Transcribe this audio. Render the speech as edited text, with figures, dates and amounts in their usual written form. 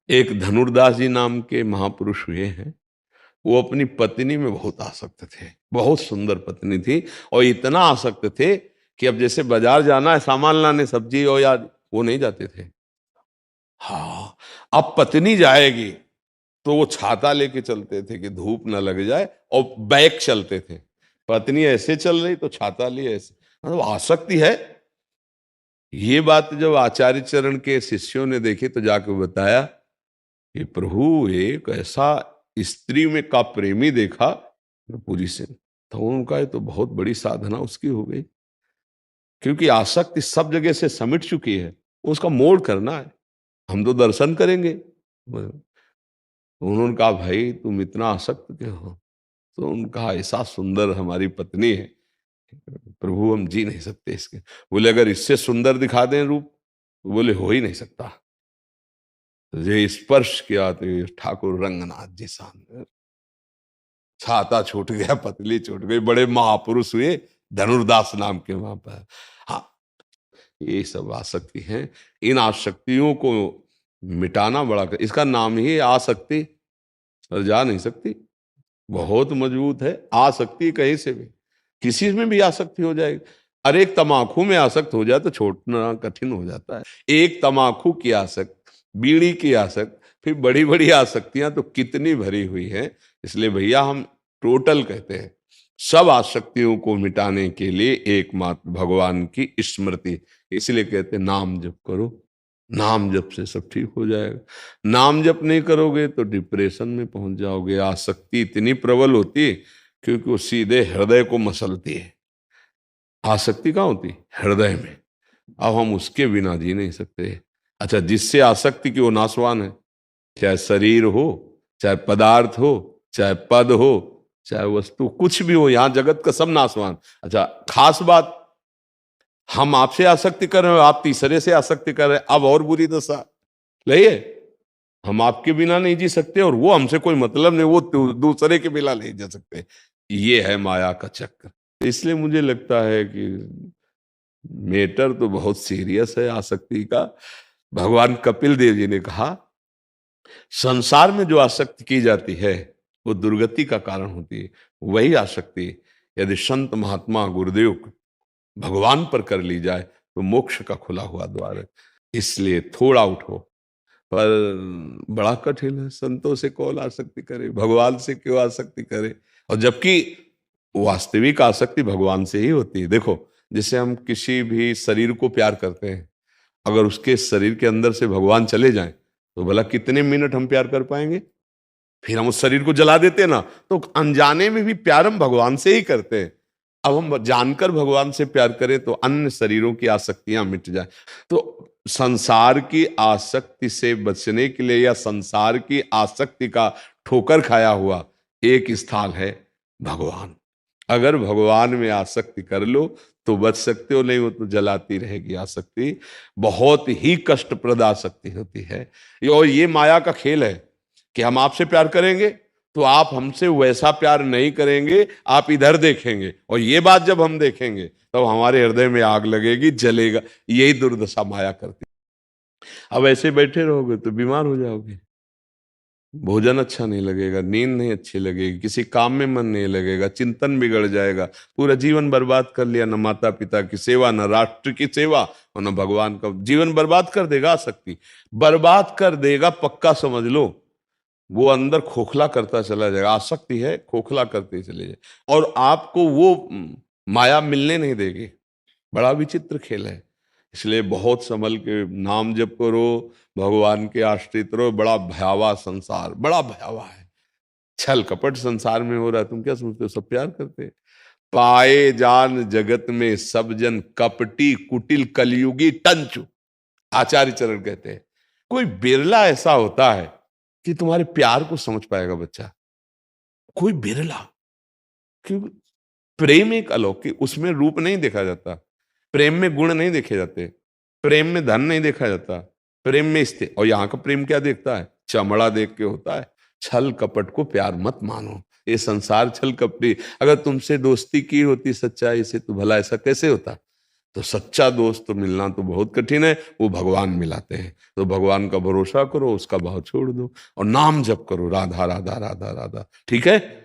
एक धनुर्दास जी नाम के महापुरुष हुए हैं। वो अपनी पत्नी में बहुत आसक्त थे, बहुत सुंदर पत्नी थी, और इतना आसक्त थे कि अब जैसे बाजार जाना है सामान लाने, सब्जी और या वो नहीं जाते थे। हाँ, अब पत्नी जाएगी तो वो छाता लेके चलते थे कि धूप ना लग जाए, और बैक चलते थे। पत्नी ऐसे चल रही तो छाता लिए ऐसे, मतलब आसक्ति है। ये बात जब आचार्य चरण के शिष्यों ने देखी तो जाकर बताया कि प्रभु एक ऐसा स्त्री में का प्रेमी देखा पूरी से, तो उनका ये तो बहुत बड़ी साधना उसकी हो गई, क्योंकि आसक्ति सब जगह से समिट चुकी है, उसका मोड़ करना है। हम तो दर्शन करेंगे। उन्होंने कहा भाई तुम इतना आसक्त क्यों हो? तो उनका ऐसा सुंदर हमारी पत्नी है प्रभु, हम जी नहीं सकते इसके। बोले अगर इससे सुंदर दिखा दें रूप? तो बोले हो ही नहीं सकता। तो ये स्पर्श किया तो ये ठाकुर रंगनाथ जी सामने, छाता छूट गया, पतली छूट गई, बड़े महापुरुष हुए धनुर्दास नाम के वहां पर। हाँ, ये सब आसक्ति है। इन आसक्तियों को मिटाना बड़ा इसका नाम ही आसक्ति, और जा नहीं सकती, बहुत मजबूत है। आसक्ति कहीं से भी, किसी में भी आसक्ति हो जाएगी। अरे एक तमाकू में आसक्त हो जाए तो छोड़ना कठिन हो जाता है। एक तमाकू की आसक्त, बीड़ी की आसक्त, फिर बड़ी बड़ी आसक्तियां तो कितनी भरी हुई है। इसलिए भैया हम टोटल कहते हैं, सब आसक्तियों को मिटाने के लिए एकमात्र भगवान की स्मृति। इसलिए कहते हैं नाम जप करो, नाम जप से सब ठीक हो जाएगा। नाम जप नहीं करोगे तो डिप्रेशन में पहुंच जाओगे। आसक्ति इतनी प्रबल होती है क्योंकि वो सीधे हृदय को मसलती है। आसक्ति कहाँ होती है? हृदय में। अब हम उसके बिना जी नहीं सकते। अच्छा, जिससे आसक्ति की वो नासवान है, चाहे शरीर हो, चाहे पदार्थ हो, चाहे पद हो, चाहे वस्तु, कुछ भी हो, यहाँ जगत का सब नासवान। अच्छा, खास बात, हम आपसे आसक्ति कर रहे हो, आप तीसरे से आसक्ति कर रहे हैं, अब और बुरी दशा। लइए, हम आपके बिना नहीं जी सकते और वो हमसे कोई मतलब नहीं, वो दूसरे के बिना नहीं जी सकते। ये है माया का चक्कर। इसलिए मुझे लगता है कि मेटर तो बहुत सीरियस है आसक्ति का। भगवान कपिल देव जी ने कहा संसार में जो आसक्ति की जाती है वो दुर्गति का कारण होती है। वही आसक्ति यदि संत महात्मा गुरुदेव भगवान पर कर ली जाए तो मोक्ष का खुला हुआ द्वार है। इसलिए थोड़ा उठो, पर बड़ा कठिन है। संतों से कौन आसक्ति करे, भगवान से क्यों आसक्ति करे? और जबकि वास्तविक आसक्ति भगवान से ही होती है। देखो, जैसे हम किसी भी शरीर को प्यार करते हैं, अगर उसके शरीर के अंदर से भगवान चले जाएं तो भला कितने मिनट हम प्यार कर पाएंगे? फिर हम उस शरीर को जला देते हैं ना। तो अनजाने में भी प्यार हम भगवान से ही करते हैं। अब हम जानकर भगवान से प्यार करें तो अन्य शरीरों की आसक्तियां मिट जाए। तो संसार की आसक्ति से बचने के लिए, या संसार की आसक्ति का ठोकर खाया हुआ एक स्थान है भगवान। अगर भगवान में आसक्ति कर लो तो बच सकते हो, नहीं हो तो जलाती रहेगी आसक्ति। बहुत ही कष्टप्रद आसक्ति होती है। और ये माया का खेल है कि हम आपसे प्यार करेंगे तो आप हमसे वैसा प्यार नहीं करेंगे, आप इधर देखेंगे, और ये बात जब हम देखेंगे तब तो हमारे हृदय में आग लगेगी, जलेगा। यही दुर्दशा माया करती। अब ऐसे बैठे रहोगे तो बीमार हो जाओगे, भोजन अच्छा नहीं लगेगा, नींद नहीं अच्छी लगेगी, किसी काम में मन नहीं लगेगा, चिंतन बिगड़ जाएगा, पूरा जीवन बर्बाद कर लिया। न माता पिता की सेवा, न राष्ट्र की सेवा, और न भगवान का। जीवन बर्बाद कर देगा, आसक्ति बर्बाद कर देगा, पक्का समझ लो। वो अंदर खोखला करता चला जाएगा। आसक्ति है, खोखला करते चले जाए, और आपको वो माया मिलने नहीं देगी। बड़ा विचित्र खेल है। इसलिए बहुत संभल के नाम जप करो, भगवान के आश्रित रहो। बड़ा भयावह संसार, बड़ा भयावह है। छल कपट संसार में हो रहा है। तुम क्या सोचते हो सब प्यार करते हैं? पाए जान जगत में सब जन कपटी कुटिल कलयुगी टंचु। आचार्य चरण कहते हैं कोई बिरला ऐसा होता है कि तुम्हारे प्यार को समझ पाएगा बच्चा, कोई बिरला। क्यों? प्रेम एक अलौकिक, उसमें रूप नहीं देखा जाता, प्रेम में गुण नहीं देखे जाते, प्रेम में धन नहीं देखा जाता, प्रेम में स्थिर। और यहाँ का प्रेम क्या देखता है? चमड़ा देख के होता है। छल कपट को प्यार मत मानो, ये संसार छल कपटी। अगर तुमसे दोस्ती की होती सच्चाई से तो भला ऐसा कैसे होता? तो सच्चा दोस्त तो मिलना तो बहुत कठिन है, वो भगवान मिलाते हैं। तो भगवान का भरोसा करो, उसका भाव छोड़ दो और नाम जप करो, राधा राधा राधा राधा। ठीक है।